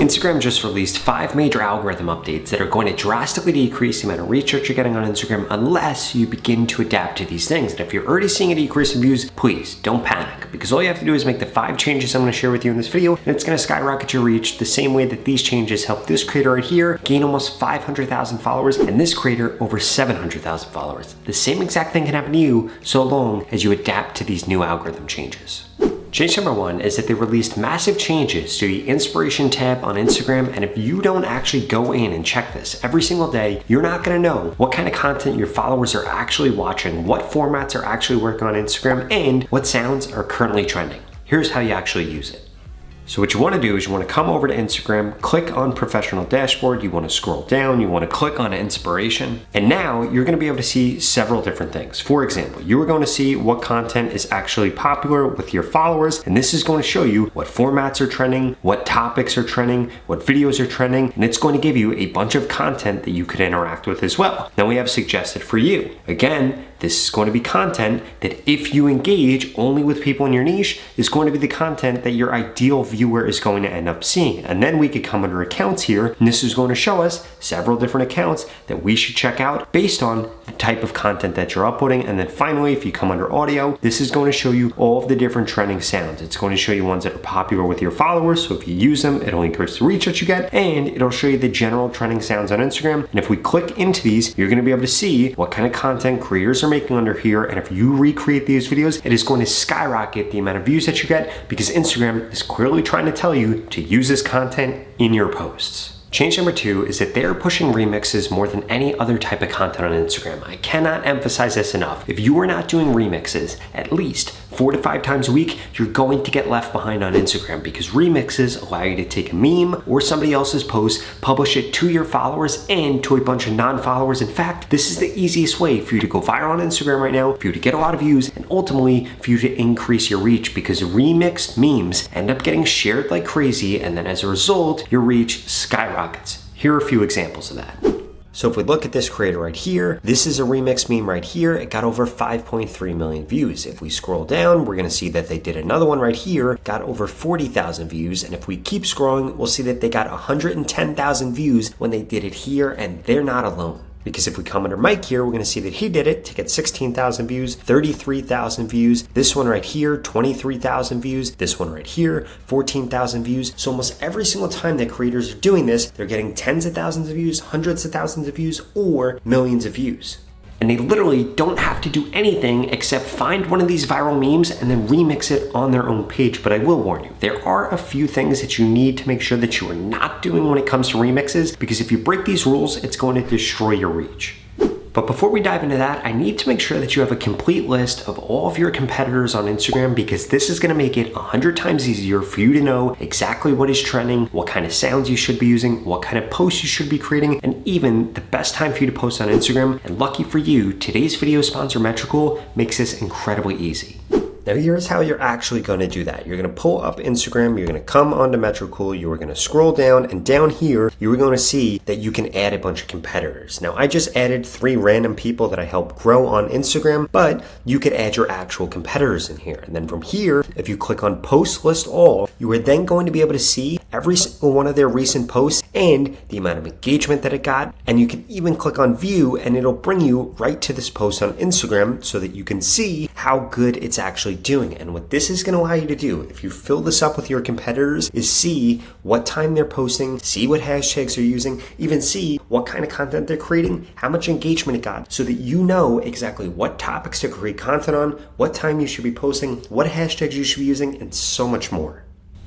Instagram just released 5 major algorithm updates that are going to drastically decrease the amount of reach that you're getting on Instagram unless you begin to adapt to these things. And if you're already seeing a decrease in views, please don't panic, because all you have to do is make the 5 changes I'm going to share with you in this video, and it's going to skyrocket your reach the same way that these changes help this creator right here gain almost 500,000 followers and this creator over 700,000 followers. The same exact thing can happen to you so long as you adapt to these new algorithm changes. Change number 1 is that they released massive changes to the inspiration tab on Instagram, and if you don't actually go in and check this every single day, you're not gonna know what kind of content your followers are actually watching, what formats are actually working on Instagram, and what sounds are currently trending. Here's how you actually use it. So what you want to do is you want to come over to Instagram, click on professional dashboard, you want to scroll down, you want to click on inspiration, and now you're going to be able to see several different things. For example, you are going to see what content is actually popular with your followers, and this is going to show you what formats are trending, what topics are trending, what videos are trending, and it's going to give you a bunch of content that you could interact with as well. Now we have suggested for you. Again, this is going to be content that if you engage only with people in your niche is going to be the content that your ideal viewer is going to end up seeing. And then we could come under accounts here, and this is going to show us several different accounts that we should check out based on the type of content that you're uploading. And then finally, if you come under audio, this is going to show you all of the different trending sounds. It's going to show you ones that are popular with your followers. So if you use them, it'll increase the reach that you get, and it'll show you the general trending sounds on Instagram. And if we click into these, you're going to be able to see what kind of content creators are making under here, and if you recreate these videos, it is going to skyrocket the amount of views that you get because Instagram is clearly trying to tell you to use this content in your posts. Change number 2 is that they're pushing remixes more than any other type of content on Instagram. I cannot emphasize this enough. If you are not doing remixes at least 4 to 5 times a week, you're going to get left behind on Instagram because remixes allow you to take a meme or somebody else's post, publish it to your followers and to a bunch of non-followers. In fact, this is the easiest way for you to go viral on Instagram right now, for you to get a lot of views, and ultimately for you to increase your reach because remixed memes end up getting shared like crazy, and then as a result, your reach skyrockets. Here are a few examples of that. So if we look at this creator right here, this is a remix meme right here. It got over 5.3 million views. If we scroll down, we're gonna see that they did another one right here, got over 40,000 views. And if we keep scrolling, we'll see that they got 110,000 views when they did it here, and they're not alone. Because if we come under Mike here, we're going to see that he did it to get 16,000 views, 33,000 views. This one right here, 23,000 views. This one right here, 14,000 views. So almost every single time that creators are doing this, they're getting tens of thousands of views, hundreds of thousands of views, or millions of views. And they literally don't have to do anything except find one of these viral memes and then remix it on their own page. But I will warn you, there are a few things that you need to make sure that you are not doing when it comes to remixes, because if you break these rules, it's going to destroy your reach. But before we dive into that, I need to make sure that you have a complete list of all of your competitors on Instagram, because this is gonna make it 100 times easier for you to know exactly what is trending, what kind of sounds you should be using, what kind of posts you should be creating, and even the best time for you to post on Instagram. And lucky for you, today's video sponsor Metricool makes this incredibly easy. Now here's how you're actually going to do that. You're going to pull up Instagram, you're going to come onto Metricool, you are going to scroll down, and down here, you are going to see that you can add a bunch of competitors. Now I just added 3 random people that I helped grow on Instagram, but you could add your actual competitors in here. And then from here, if you click on Post List All, you are then going to be able to see every single one of their recent posts and the amount of engagement that it got. And you can even click on View, and it'll bring you right to this post on Instagram so that you can see how good it's actually doing. And what this is going to allow you to do, if you fill this up with your competitors, is see what time they're posting, see what hashtags they're using, even see what kind of content they're creating, how much engagement it got, so that you know exactly what topics to create content on, what time you should be posting, what hashtags you should be using, and so much more.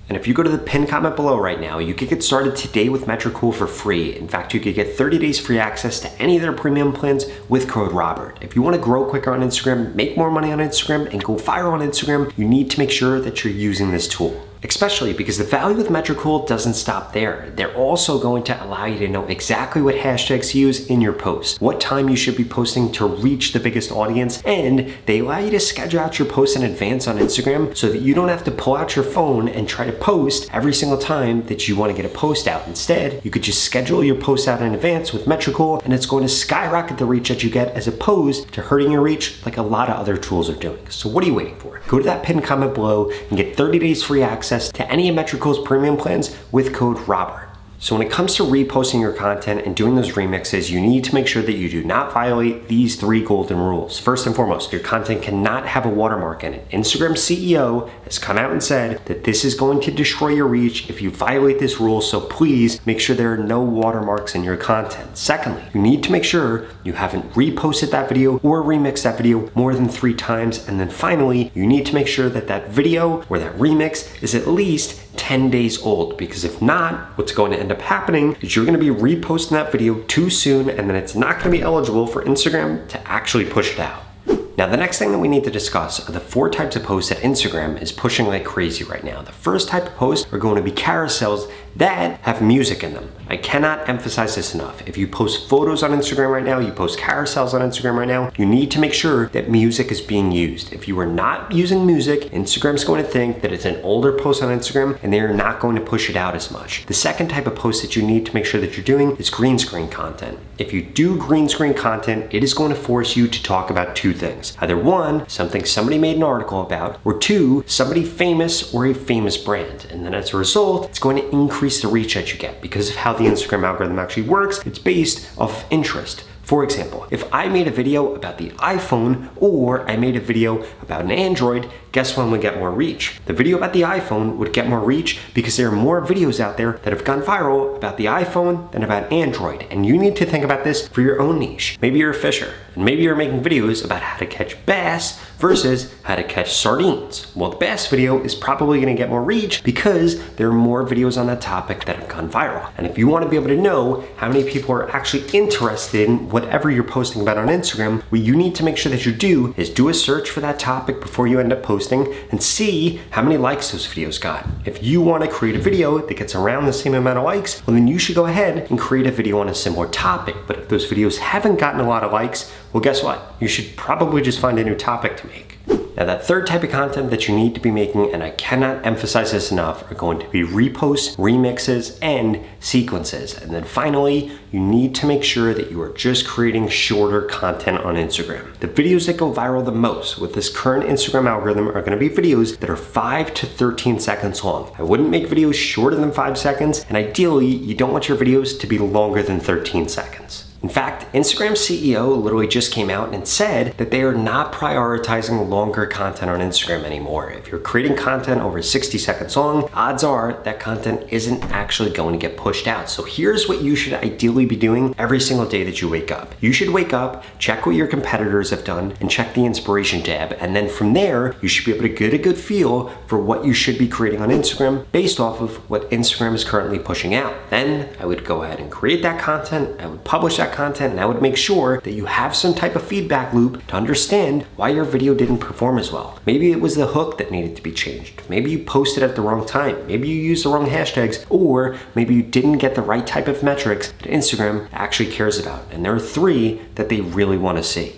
And if you go to the pinned comment below right now, you could get started today with Metricool for free. In fact, you could get 30 days free access to any of their premium plans with code Robert. If you want to grow quicker on Instagram, make more money on Instagram, and go viral on Instagram, you need to make sure that you're using this tool. Especially because the value with Metricool doesn't stop there. They're also going to allow you to know exactly what hashtags to use in your posts, what time you should be posting to reach the biggest audience, and they allow you to schedule out your posts in advance on Instagram so that you don't have to pull out your phone and try to post every single time that you want to get a post out. Instead, you could just schedule your posts out in advance with Metricool, and it's going to skyrocket the reach that you get as opposed to hurting your reach like a lot of other tools are doing. So what are you waiting for? Go to that pinned comment below and get 30 days free access access to any of Metricool's premium plans with code ROBERT. So when it comes to reposting your content and doing those remixes, you need to make sure that you do not violate these 3 golden rules. First and foremost, your content cannot have a watermark in it. Instagram's CEO has come out and said that this is going to destroy your reach if you violate this rule, so please make sure there are no watermarks in your content. Secondly, you need to make sure you haven't reposted that video or remixed that video more than 3 times. And then finally, you need to make sure that that video or that remix is at least 10 days old, because if not, what's going to end up happening is you're going to be reposting that video too soon, and then it's not going to be eligible for Instagram to actually push it out. Now, the next thing that we need to discuss are the 4 types of posts that Instagram is pushing like crazy right now. The first type of posts are going to be carousels that have music in them. I cannot emphasize this enough. If you post photos on Instagram right now, you post carousels on Instagram right now, you need to make sure that music is being used. If you are not using music, Instagram's going to think that it's an older post on Instagram and they are not going to push it out as much. The second type of post that you need to make sure that you're doing is green screen content. If you do green screen content, it is going to force you to talk about 2 things. Either 1, something somebody made an article about, or 2, somebody famous or a famous brand. And then as a result, it's going to increase the reach that you get because of how the Instagram algorithm actually works. It's based off of interest. For example, if I made a video about the iPhone or I made a video about an Android, guess one would get more reach? The video about the iPhone would get more reach because there are more videos out there that have gone viral about the iPhone than about Android. And you need to think about this for your own niche. Maybe you're a fisher and maybe you're making videos about how to catch bass versus how to catch sardines. Well, the bass video is probably going to get more reach because there are more videos on that topic that have gone viral. And if you want to be able to know how many people are actually interested in whatever you're posting about on Instagram, what you need to make sure that you do is do a search for that topic before you end up posting and see how many likes those videos got. If you want to create a video that gets around the same amount of likes, well then you should go ahead and create a video on a similar topic. But if those videos haven't gotten a lot of likes, well guess what? You should probably just find a new topic to make. Now that third type of content that you need to be making, and I cannot emphasize this enough, are going to be reposts, remixes, and sequences. And then finally, you need to make sure that you are just creating shorter content on Instagram. The videos that go viral the most with this current Instagram algorithm are going to be videos that are 5 to 13 seconds long. I wouldn't make videos shorter than 5 seconds, and ideally, you don't want your videos to be longer than 13 seconds. In fact, Instagram's CEO literally just came out and said that they are not prioritizing longer content on Instagram anymore. If you're creating content over 60 seconds long, odds are that content isn't actually going to get pushed out. So here's what you should ideally be doing every single day that you wake up. You should wake up, check what your competitors have done, and check the inspiration tab. And then from there, you should be able to get a good feel for what you should be creating on Instagram based off of what Instagram is currently pushing out. Then I would go ahead and create that content. I would publish that content, and I would make sure that you have some type of feedback loop to understand why your video didn't perform as well. Maybe it was the hook that needed to be changed. Maybe you posted at the wrong time. Maybe you used the wrong hashtags, or maybe you didn't get the right type of metrics that Instagram actually cares about. And there are 3 that they really want to see.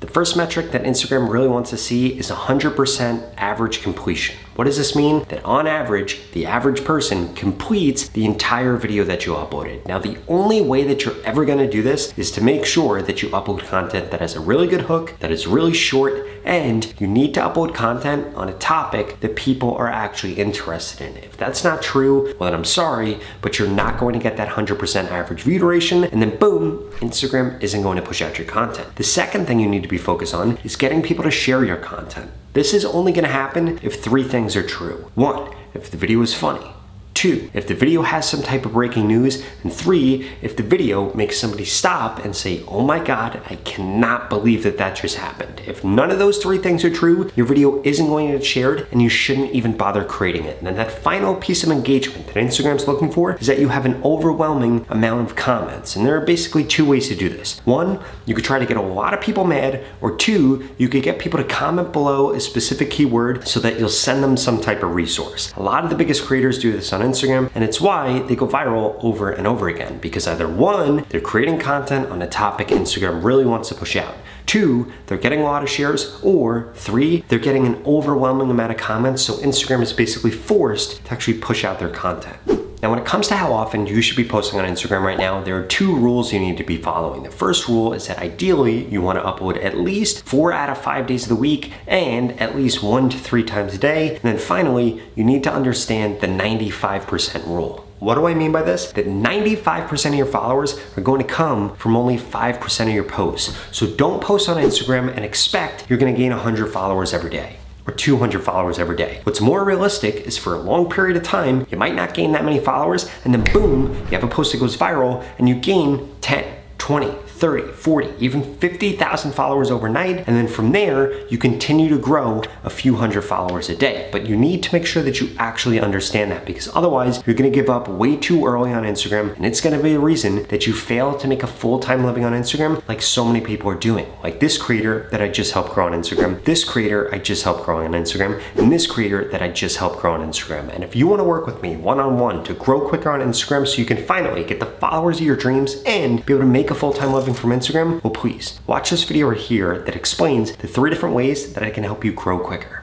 The first metric that Instagram really wants to see is 100% average completion. What does this mean? That on average, the average person completes the entire video that you uploaded. Now, the only way that you're ever gonna do this is to make sure that you upload content that has a really good hook, that is really short, and you need to upload content on a topic that people are actually interested in. If that's not true, well then I'm sorry, but you're not going to get that 100% average view duration, and then boom, Instagram isn't going to push out your content. The second thing you need to be focused on is getting people to share your content. This is only gonna happen if 3 things are true. 1, if the video is funny. 2, if the video has some type of breaking news. And 3, if the video makes somebody stop and say, oh my God, I cannot believe that that just happened. If none of those 3 things are true, your video isn't going to get shared and you shouldn't even bother creating it. And then that final piece of engagement that Instagram's looking for is that you have an overwhelming amount of comments. And there are basically 2 ways to do this. 1, you could try to get a lot of people mad, or 2, you could get people to comment below a specific keyword so that you'll send them some type of resource. A lot of the biggest creators do this on Instagram, and it's why they go viral over and over again, because either 1, they're creating content on a topic Instagram really wants to push out. 2, they're getting a lot of shares, or 3, they're getting an overwhelming amount of comments, so Instagram is basically forced to actually push out their content. Now, when it comes to how often you should be posting on Instagram right now, there are 2 rules you need to be following. The first rule is that ideally you want to upload at least 4 out of 5 days of the week and at least 1 to 3 times a day. And then finally, you need to understand the 95% rule. What do I mean by this? That 95% of your followers are going to come from only 5% of your posts. So don't post on Instagram and expect you're going to gain 100 followers every day or 200 followers every day. What's more realistic is for a long period of time, you might not gain that many followers, and then boom, you have a post that goes viral and you gain 10, 20, 30, 40, even 50,000 followers overnight. And then from there, you continue to grow a few hundred followers a day. But you need to make sure that you actually understand that, because otherwise you're gonna give up way too early on Instagram. And it's gonna be a reason that you fail to make a full-time living on Instagram like so many people are doing. Like this creator that I just helped grow on Instagram, this creator I just helped grow on Instagram, and this creator that I just helped grow on Instagram. And if you wanna work with me one-on-one to grow quicker on Instagram so you can finally get the followers of your dreams and be able to make a full-time living from Instagram, well, please watch this video right here that explains the 3 different ways that I can help you grow quicker.